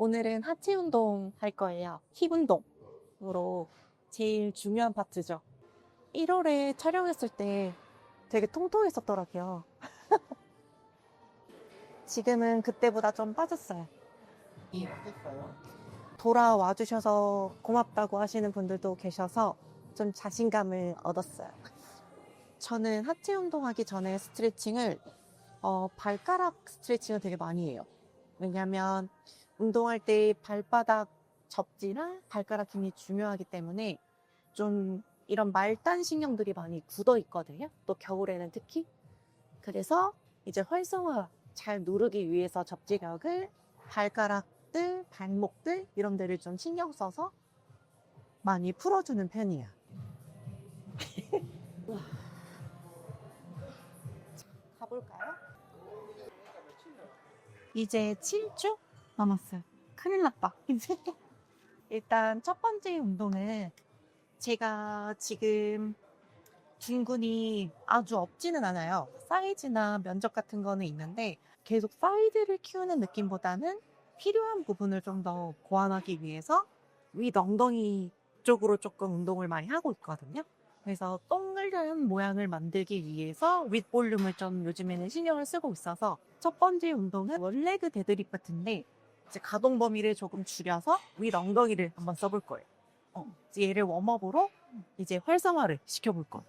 오늘은 하체 운동 할 거예요. 힙 운동으로 제일 중요한 파트죠. 1월에 촬영했을 때 되게 통통했었더라고요. 지금은 그때보다 좀 빠졌어요. 돌아와 주셔서 고맙다고 하시는 분들도 계셔서 좀 자신감을 얻었어요. 저는 하체 운동하기 전에 스트레칭을 발가락 스트레칭을 되게 많이 해요. 왜냐면 운동할 때 발바닥 접지나 발가락 힘이 중요하기 때문에 좀 이런 말단 신경들이 많이 굳어 있거든요. 또 겨울에는 특히. 그래서 이제 활성화 잘 누르기 위해서 접지력을 발가락들, 발목들 이런 데를 좀 신경 써서 많이 풀어주는 편이에요. 가볼까요? 이제 7주 남았어요. 큰일 났다. 일단 첫 번째 운동은 제가 지금 둔근이 아주 없지는 않아요. 사이즈나 면적 같은 거는 있는데 계속 사이즈를 키우는 느낌보다는 필요한 부분을 좀 더 보완하기 위해서 윗 엉덩이 쪽으로 조금 운동을 많이 하고 있거든요. 그래서 동그란 모양을 만들기 위해서 윗 볼륨을 좀 요즘에는 신경을 쓰고 있어서 첫 번째 운동은 원레그 데드리프트 같은데 이제 가동 범위를 조금 줄여서 윗 엉덩이를 한번 써볼 거예요. 이제 얘를 웜업으로 이제 활성화를 시켜볼 거예요.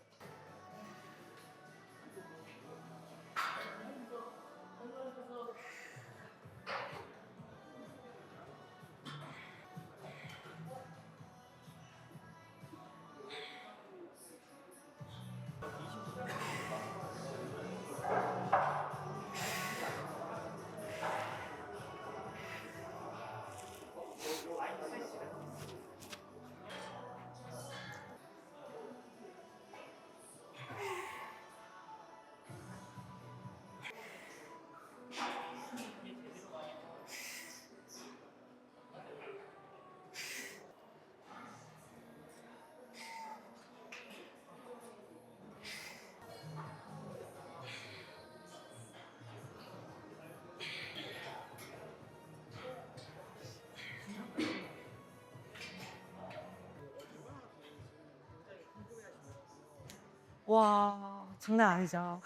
와, 장난 아니죠.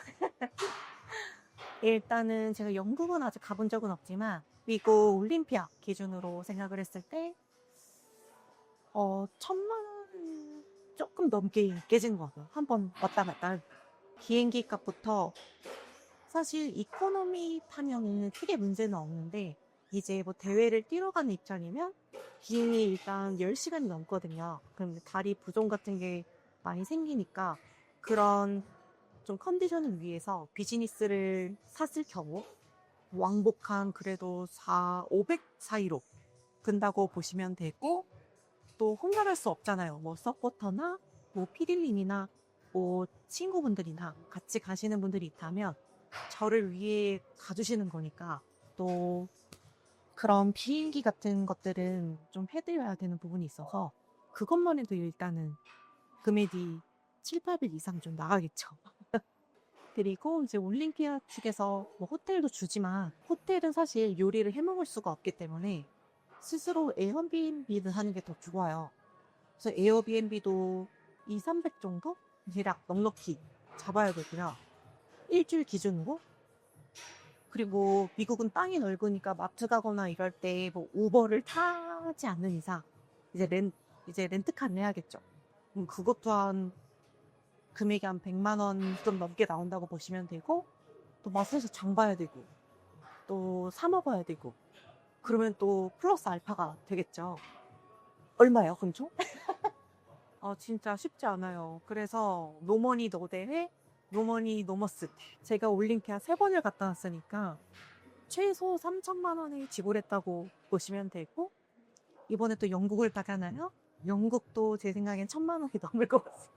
일단은 제가 영국은 아직 가본 적은 없지만 미국 올림피아 기준으로 생각을 했을 때 1,000만 원 조금 넘게 깨진 것 같아요. 한 번 왔다 갔다. 비행기 값부터 사실 이코노미 타면은 크게 문제는 없는데 이제 뭐 대회를 뛰러 가는 입장이면 비행이 일단 10시간이 넘거든요. 그럼 다리 부종 같은 게 많이 생기니까 그런 좀 컨디션을 위해서 비즈니스를 샀을 경우 왕복한 그래도 500 사이로 든다고 보시면 되고 또 혼자 할 수 없잖아요. 뭐 서포터나 뭐 피디님이나 뭐 친구분들이나 같이 가시는 분들이 있다면 저를 위해 가주시는 거니까 또 그런 비행기 같은 것들은 좀 해드려야 되는 부분이 있어서 그것만 해도 일단은 금액이 7, 800 이상 좀 나가겠죠. 그리고 이제 올림피아 측에서 뭐 호텔도 주지만 호텔은 사실 요리를 해 먹을 수가 없기 때문에 스스로 에어비앤비를 하는 게 더 좋아요. 그래서 에어비앤비도 2, 300 정도? 대략 넉넉히 잡아야 되고요. 일주일 기준으로. 그리고 미국은 땅이 넓으니까 마트 가거나 이럴 때 뭐 우버를 타지 않는 이상 이제 렌트카를 해야겠죠. 그것 또한 금액이 한 100만 원 좀 넘게 나온다고 보시면 되고 또 마트에서 장 봐야 되고 또 사 먹어야 되고 그러면 또 플러스 알파가 되겠죠. 얼마예요, 그럼 총? 진짜 쉽지 않아요. 그래서 노머니 노대회, 노머니 노머스. 제가 올림피아 3번을 갔다 왔으니까 최소 3천만 원을 지불했다고 보시면 되고 이번에 또 영국을 가잖아요. 영국도 제 생각엔 1,000만 원이 넘을 것 같습니다.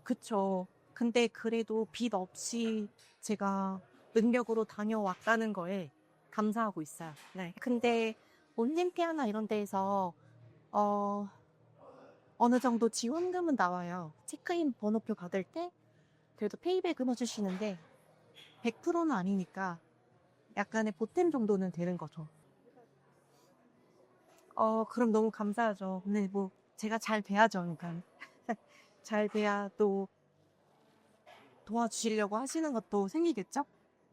그쵸. 근데 그래도 빚 없이 제가 능력으로 다녀왔다는 거에 감사하고 있어요. 네. 근데 올림피아나 이런 데에서 어, 어느 정도 지원금은 나와요. 체크인 번호표 받을 때 그래도 페이백은 해주시는데 100%는 아니니까 약간의 보탬 정도는 되는 거죠. 그럼 너무 감사하죠. 근데 뭐 제가 잘 돼야죠. 그러니까 잘 돼야 또 도와주시려고 하시는 것도 생기겠죠?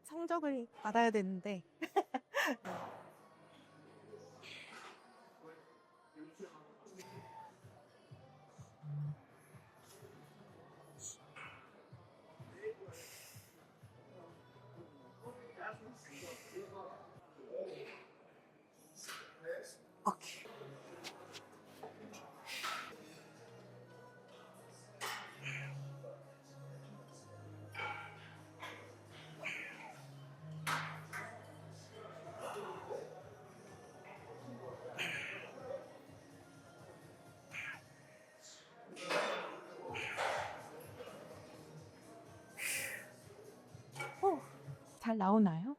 성적을 받아야 되는데. 오케이. 잘 나오나요?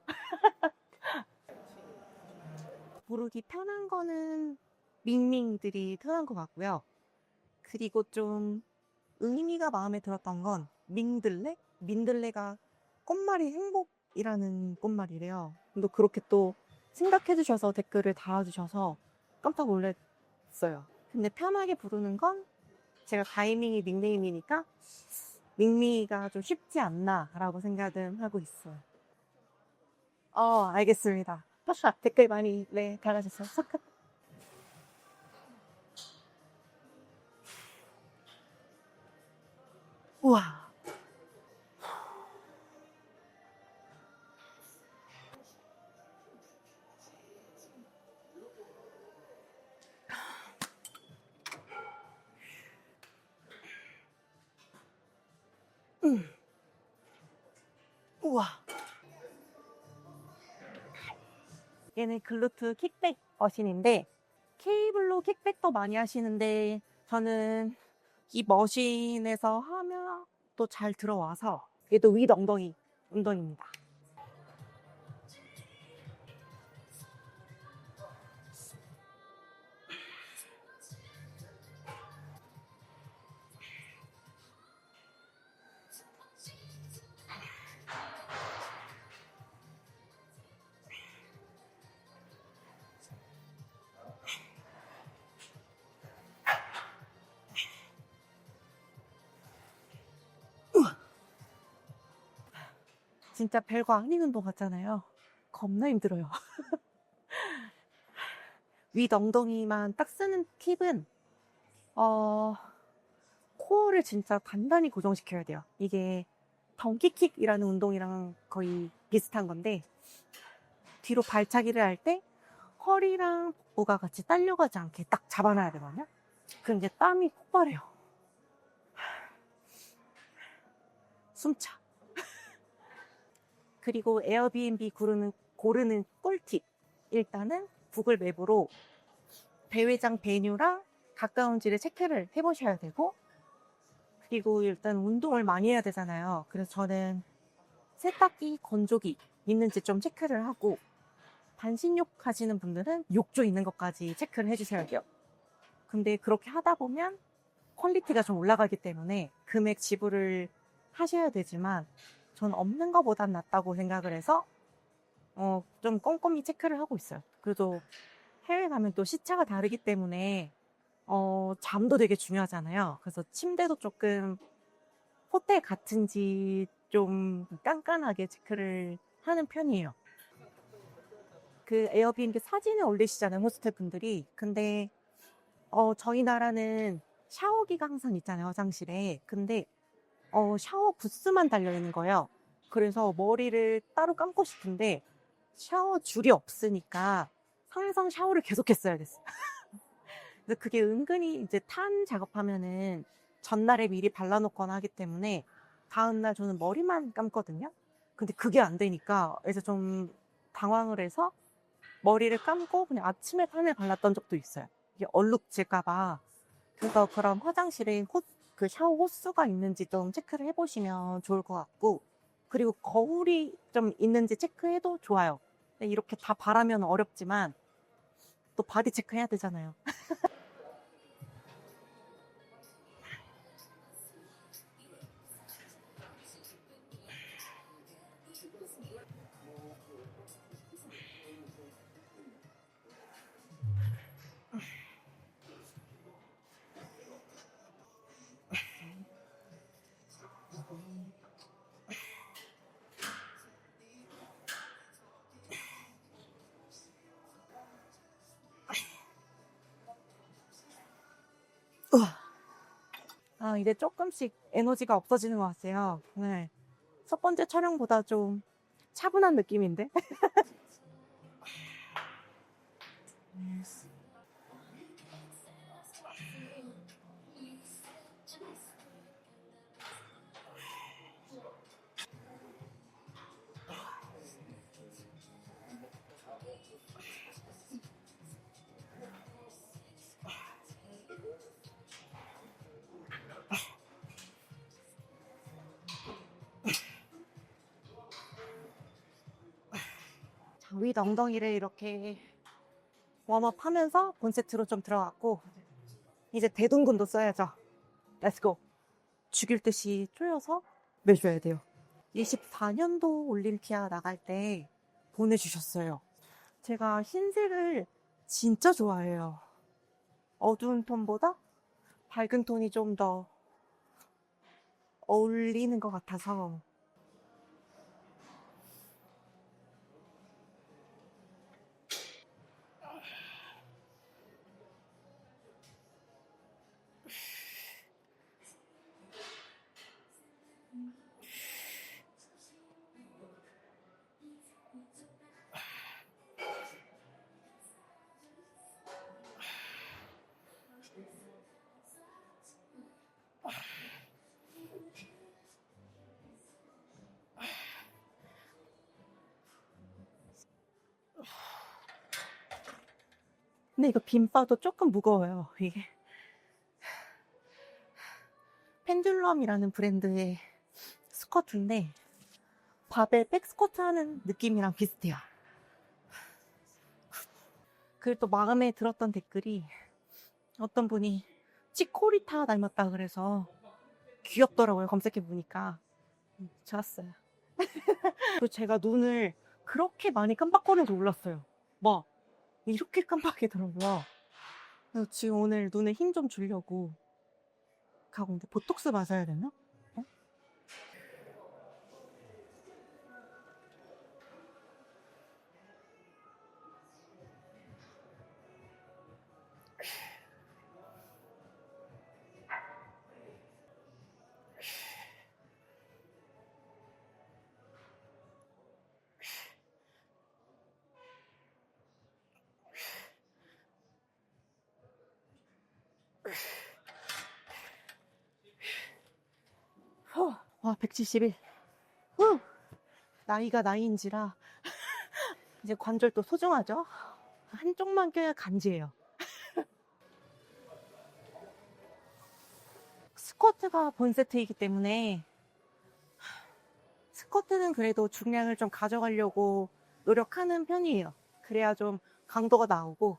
부르기 편한 거는 밍밍들이 편한 것 같고요. 그리고 좀 의미가 마음에 들었던 건 민들레? 민들레가 꽃말이 행복이라는 꽃말이래요. 근데 그렇게 또 생각해 주셔서 댓글을 달아주셔서 깜짝 놀랐어요. 근데 편하게 부르는 건 제가 가이밍이 닉네임이니까 밍밍이가 좀 쉽지 않나라고 생각은 하고 있어요. 알겠습니다. 댓글 많이 달아주세요. 우와. 우와. 얘는 글루트 킥백 머신인데 케이블로 킥백도 많이 하시는데 저는 이 머신에서 하면 또 잘 들어와서 얘도 윗 엉덩이 운동입니다. 진짜 별거 아닌 운동 같잖아요. 겁나 힘들어요. 윗 엉덩이만 딱 쓰는 팁은 어, 코어를 진짜 단단히 고정시켜야 돼요. 이게 덩키킥이라는 운동이랑 거의 비슷한 건데 뒤로 발차기를 할 때 허리랑 복부가 같이 딸려가지 않게 딱 잡아놔야 되거든요. 그럼 이제 땀이 폭발해요. 숨차. 그리고 에어비앤비 고르는 꿀팁. 일단은 구글 맵으로 대회장 베뉴랑 가까운지를 체크를 해보셔야 되고, 그리고 일단 운동을 많이 해야 되잖아요. 그래서 저는 세탁기, 건조기 있는지 좀 체크를 하고, 반신욕 하시는 분들은 욕조 있는 것까지 체크를 해주셔야 돼요. 근데 그렇게 하다 보면 퀄리티가 좀 올라가기 때문에 금액 지불을 하셔야 되지만 전 없는 것보단 낫다고 생각을 해서 좀 꼼꼼히 체크를 하고 있어요. 그래도 해외 가면 또 시차가 다르기 때문에 잠도 되게 중요하잖아요. 그래서 침대도 조금 호텔 같은지 좀 깐깐하게 체크를 하는 편이에요. 그 에어비앤비 사진을 올리시잖아요, 호스텔 분들이. 근데 저희 나라는 샤워기가 항상 있잖아요, 화장실에. 근데 샤워 부스만 달려 있는 거예요. 그래서 머리를 따로 감고 싶은데 샤워 줄이 없으니까 항상 샤워를 계속했어야 됐어요. 그래서 그게 은근히 이제 탄 작업하면은 전날에 미리 발라놓거나 하기 때문에 다음날 저는 머리만 감거든요. 근데 그게 안 되니까 그래서 좀 당황을 해서 머리를 감고 그냥 아침에 탄을 발랐던 적도 있어요. 이게 얼룩질까봐. 그래서 그런 화장실에 그 샤워 호스가 있는지 좀 체크를 해보시면 좋을 것 같고, 그리고 거울이 좀 있는지 체크해도 좋아요. 근데 이렇게 다 바라면 어렵지만 또 바디 체크해야 되잖아요. 아, 이제 조금씩 에너지가 없어지는 것 같아요. 네. 첫 번째 촬영보다 좀 차분한 느낌인데? 자, 윗 엉덩이를 이렇게 웜업 하면서 본세트로 좀 들어갔고, 이제 대둔근도 써야죠. 렛츠고. 죽일 듯이 쪼여서 매줘야 돼요. 24년도 올림피아 나갈 때 보내주셨어요. 제가 흰색을 진짜 좋아해요. 어두운 톤보다 밝은 톤이 좀 더 어울리는 것 같아서. 근데 이거 빈바도 조금 무거워요, 이게. 펜듈럼이라는 브랜드의 스커트인데, 바벨 백스쿼트 하는 느낌이랑 비슷해요. 그리고 또 마음에 들었던 댓글이 어떤 분이 치코리타 닮았다 그래서 귀엽더라고요. 검색해보니까. 좋았어요. 그리고 제가 눈을 그렇게 많이 깜빡거리는지 몰랐어요. 막 이렇게 깜빡이더라고요. 그래서 지금 오늘 눈에 힘 좀 주려고 가고 있는데 보톡스 맞아야 되나? 어? 와, 171. 후! 나이가 나이인지라 이제 관절도 소중하죠? 한쪽만 껴야 간지예요. 스쿼트가 본세트이기 때문에 스쿼트는 그래도 중량을 좀 가져가려고 노력하는 편이에요. 그래야 좀 강도가 나오고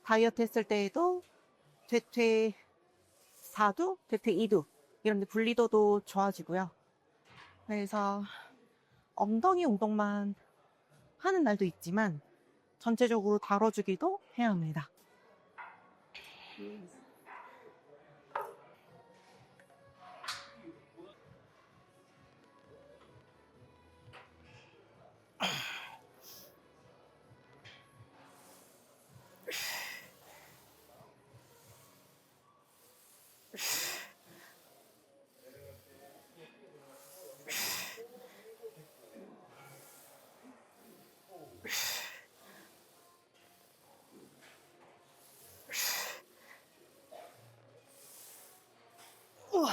다이어트 했을 때에도 대퇴 4두, 대퇴 2두 이런 데 분리도도 좋아지고요. 그래서 엉덩이 운동만 하는 날도 있지만 전체적으로 다뤄주기도 해야 합니다. 우와.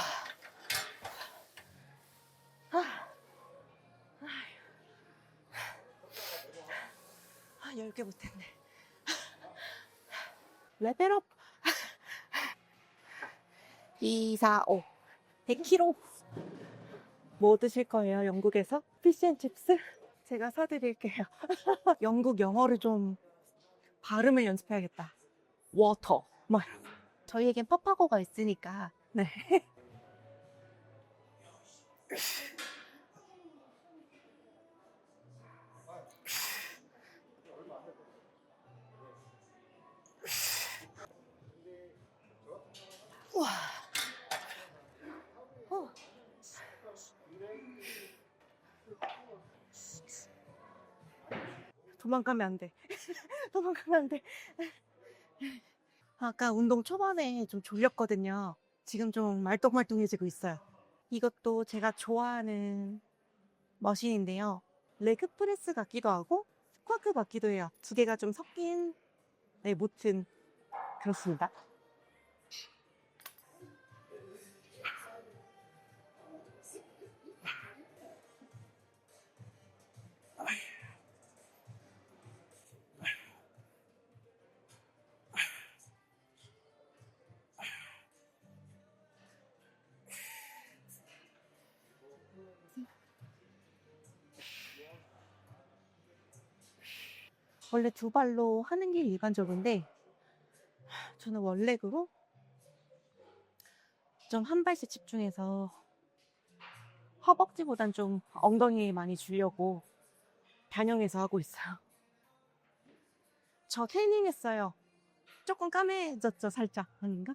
아, 10개 못했네. 레벨업. 2, 4, 5. 100kg. 뭐 드실 거예요, 영국에서? 피쉬앤칩스? 제가 사드릴게요. 영국 영어를 좀 발음을 연습해야겠다. 워터. 막 저희에겐 파파고가 있으니까. 네. 우와. 어. 도망가면 안 돼. 도망가면 안 돼. 아까 운동 초반에 좀 졸렸거든요. 지금 좀 말똥말똥해지고 있어요. 이것도 제가 좋아하는 머신인데요. 레그 프레스 같기도 하고 스쿼트 같기도 해요. 두 개가 좀 섞인 네, 모튼 그렇습니다. 원래 두 발로 하는 게 일반적인데 저는 원렉으로 좀 한 발씩 집중해서 허벅지보단 좀 엉덩이에 많이 주려고 변형해서 하고 있어요. 저 태닝 했어요. 조금 까매졌죠, 살짝. 아닌가?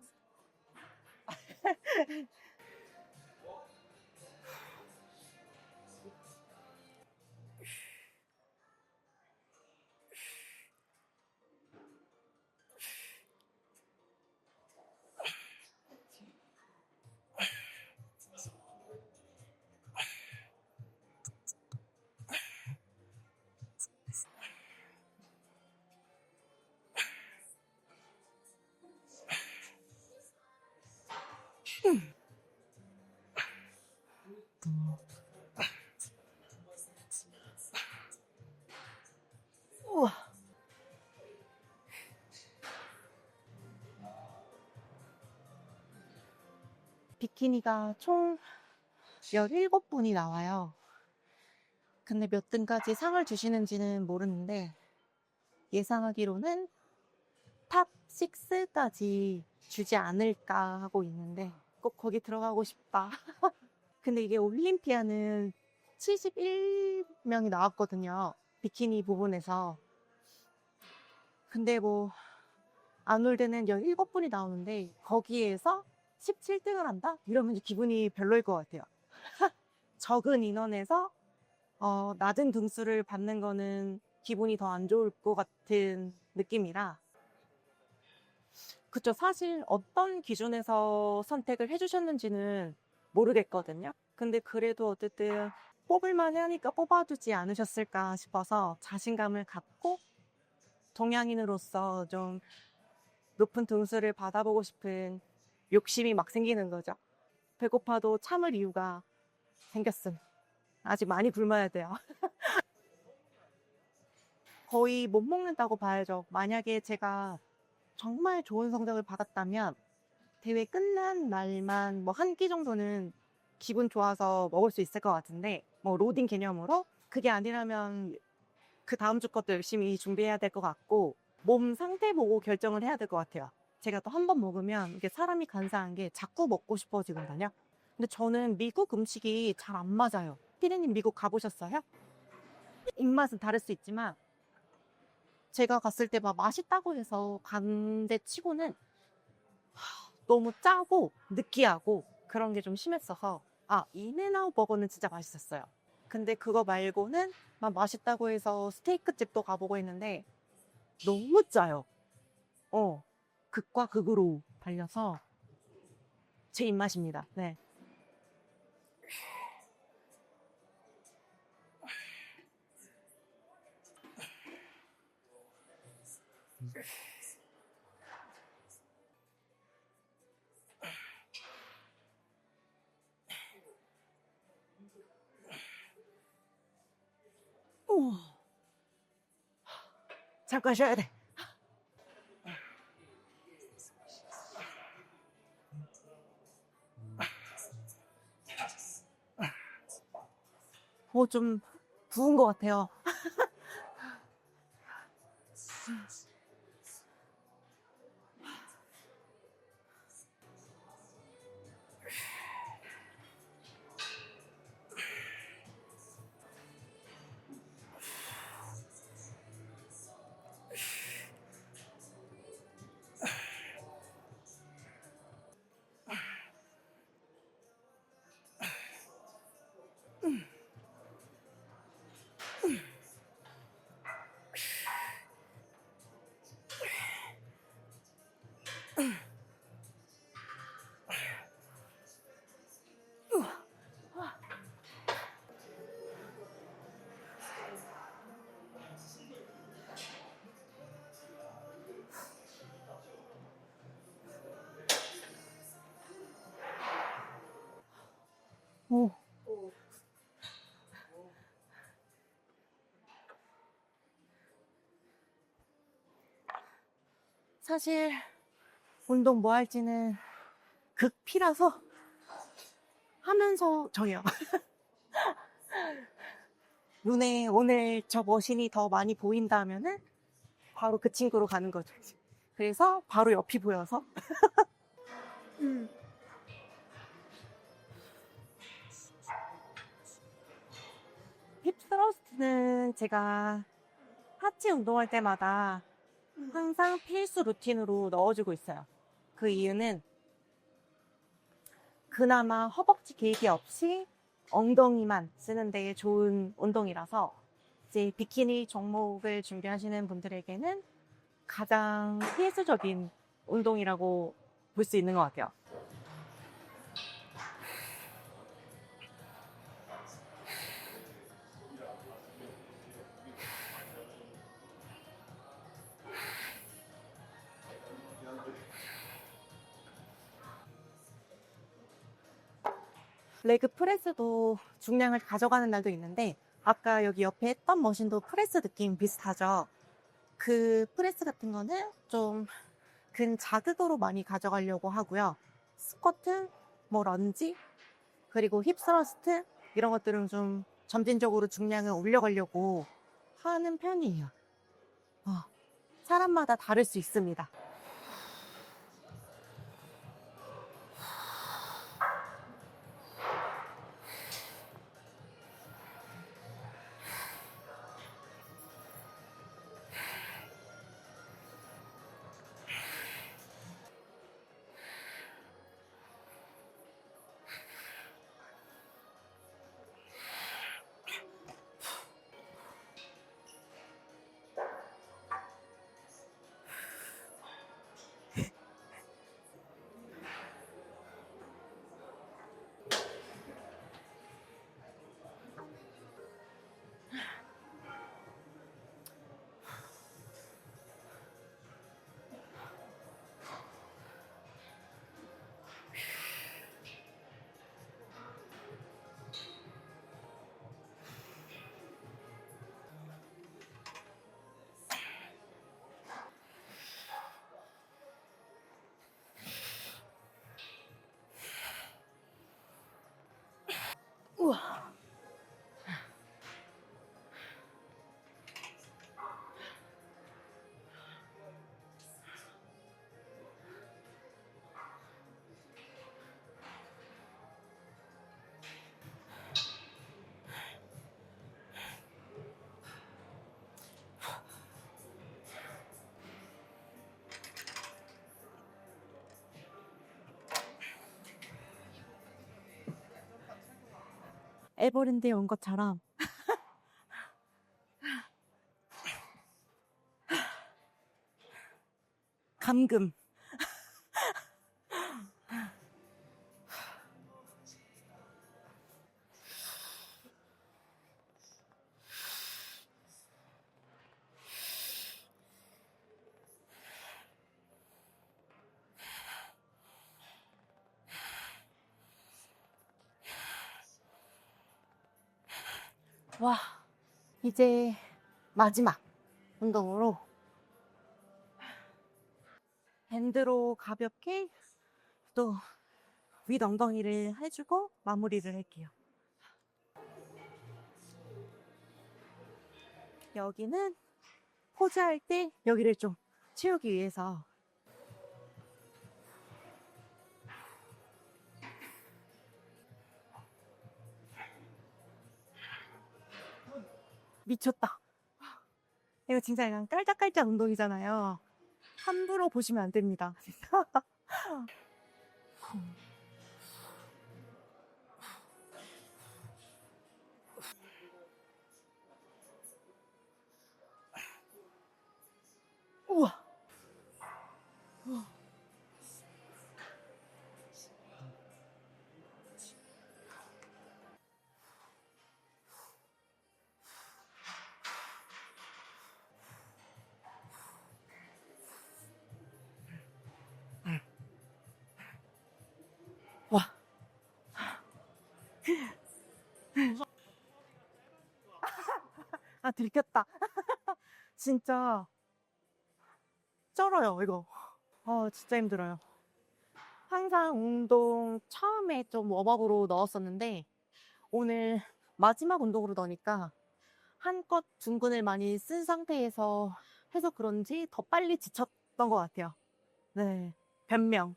우와. 비키니가 총 17분이 나와요. 근데 몇 등까지 상을 주시는지는 모르는데 예상하기로는 탑 6까지 주지 않을까 하고 있는데 꼭 거기 들어가고 싶다. 근데 이게 올림피아는 71명이 나왔거든요. 비키니 부분에서. 근데 뭐 아놀드는 17분이 나오는데 거기에서 17등을 한다? 이러면 기분이 별로일 것 같아요. 적은 인원에서 낮은 등수를 받는 거는 기분이 더 안 좋을 것 같은 느낌이라. 그쵸. 사실 어떤 기준에서 선택을 해주셨는지는 모르겠거든요. 근데 그래도 어쨌든 뽑을만 하니까 뽑아주지 않으셨을까 싶어서 자신감을 갖고 동양인으로서 좀 높은 등수를 받아보고 싶은 욕심이 막 생기는 거죠. 배고파도 참을 이유가 생겼음. 아직 많이 굶어야 돼요. 거의 못 먹는다고 봐야죠. 만약에 제가 정말 좋은 성적을 받았다면 대회 끝난 날만 뭐 한 끼 정도는 기분 좋아서 먹을 수 있을 것 같은데 뭐 로딩 개념으로 그게 아니라면 그 다음 주 것도 열심히 준비해야 될 것 같고 몸 상태 보고 결정을 해야 될 것 같아요. 제가 또 한 번 먹으면 이게 사람이 간사한 게 자꾸 먹고 싶어지거든요. 근데 저는 미국 음식이 잘 안 맞아요. 피디님 미국 가보셨어요? 입맛은 다를 수 있지만 제가 갔을 때 막 맛있다고 해서 간 데 치고는 너무 짜고 느끼하고 그런 게 좀 심했어서 인앤아웃 버거는 진짜 맛있었어요. 근데 그거 말고는 막 맛있다고 해서 스테이크 집도 가보고 했는데 너무 짜요. 극과 극으로 달려서 제 입맛입니다. 네. 오, 잠깐 쉬어야 돼. 좀 부은 것 같아요. 오. 사실 운동 뭐 할지는 극피라서 하면서 정해요. 눈에 오늘 저 머신이 더 많이 보인다면은 바로 그 친구로 가는 거죠. 그래서 바로 옆이 보여서 음. 힙 스러스트는 제가 하체 운동할 때마다 항상 필수 루틴으로 넣어주고 있어요. 그 이유는 그나마 허벅지 길기 없이 엉덩이만 쓰는 데에 좋은 운동이라서 이제 비키니 종목을 준비하시는 분들에게는 가장 필수적인 운동이라고 볼 수 있는 것 같아요. 레그 프레스도 중량을 가져가는 날도 있는데 아까 여기 옆에 했던 머신도 프레스 느낌 비슷하죠? 그 프레스 같은 거는 좀 근 자극으로 많이 가져가려고 하고요. 스쿼트, 뭐 런지, 그리고 힙 스러스트 이런 것들은 좀 점진적으로 중량을 올려가려고 하는 편이에요. 어, 사람마다 다를 수 있습니다. 우와. 에버랜드에 온 것처럼 감금. 와, 이제 마지막 운동으로 밴드로 가볍게 또 윗 엉덩이를 해주고 마무리를 할게요. 여기는 포즈할 때 여기를 좀 채우기 위해서 미쳤다. 이거 진짜 그냥 깔짝깔짝 운동이잖아요. 함부로 보시면 안 됩니다. 우와. 아, 들켰다. 진짜 쩔어요, 이거. 진짜 힘들어요. 항상 운동 처음에 좀 웜업으로 넣었었는데, 오늘 마지막 운동으로 넣으니까 한껏 둥근을 많이 쓴 상태에서 해서 그런지 더 빨리 지쳤던 것 같아요. 네. 변명.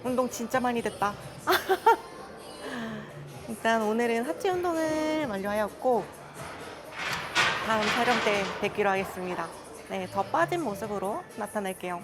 운동 진짜 많이 됐다. 일단 오늘은 하체 운동을 완료하였고, 다음 촬영 때 뵙기로 하겠습니다. 네, 더 빠진 모습으로 나타날게요.